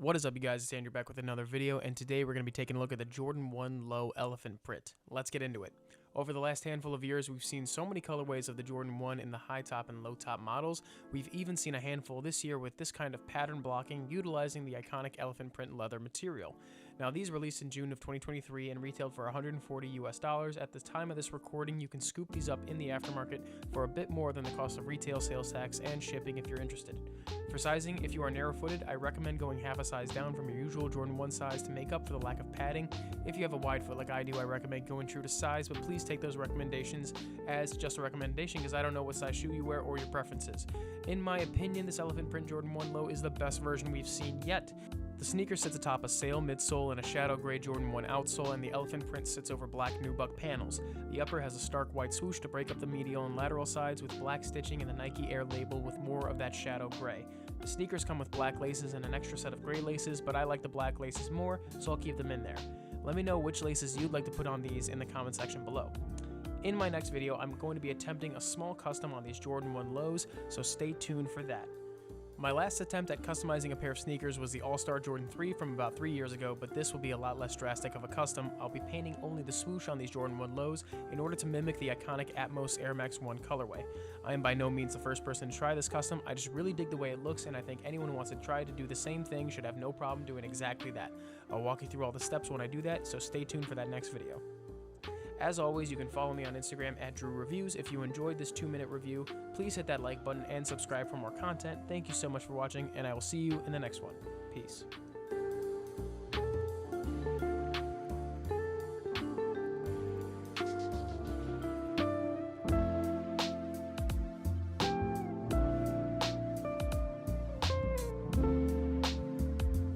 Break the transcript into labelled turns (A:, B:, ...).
A: What is up, you guys? It's Andrew back with another video, and today we're going to be taking a look at the Jordan 1 Low Elephant Print. Let's get into it. Over the last handful of years, we've seen so many colorways of the Jordan 1 in the high top and low top models. We've even seen a handful this year with this kind of pattern blocking utilizing the iconic elephant print leather material. Now, these released in June of 2023 and retailed for $140 US. At the time of this recording, you can scoop these up in the aftermarket for a bit more than the cost of retail, sales tax, and shipping if you're interested. For sizing, if you are narrow-footed, I recommend going half a size down from your usual Jordan 1 size to make up for the lack of padding. If you have a wide foot like I do, I recommend going true to size, but please take those recommendations as just a recommendation because I don't know what size shoe you wear or your preferences. In my opinion, this elephant print Jordan 1 Low is the best version we've seen yet. The sneaker sits atop a sail midsole and a shadow gray Jordan 1 outsole, and the elephant print sits over black nubuck panels. The upper has a stark white swoosh to break up the medial and lateral sides with black stitching and the Nike Air label with more of that shadow gray. The sneakers come with black laces and an extra set of gray laces, but I like the black laces more, so I'll keep them in there. Let me know which laces you'd like to put on these in the comment section below. In my next video, I'm going to be attempting a small custom on these Jordan 1 Lows, so stay tuned for that. My last attempt at customizing a pair of sneakers was the All-Star Jordan 3 from about 3 years ago, but this will be a lot less drastic of a custom. I'll be painting only the swoosh on these Jordan 1 Lows in order to mimic the iconic Atmos Air Max 1 colorway. I am by no means the first person to try this custom, I just really dig the way it looks, and I think anyone who wants to try to do the same thing should have no problem doing exactly that. I'll walk you through all the steps when I do that, so stay tuned for that next video. As always, you can follow me on Instagram at DrewReviews. If you enjoyed this 2-minute review, please hit that like button and subscribe for more content. Thank you so much for watching, and I will see you in the next one. Peace.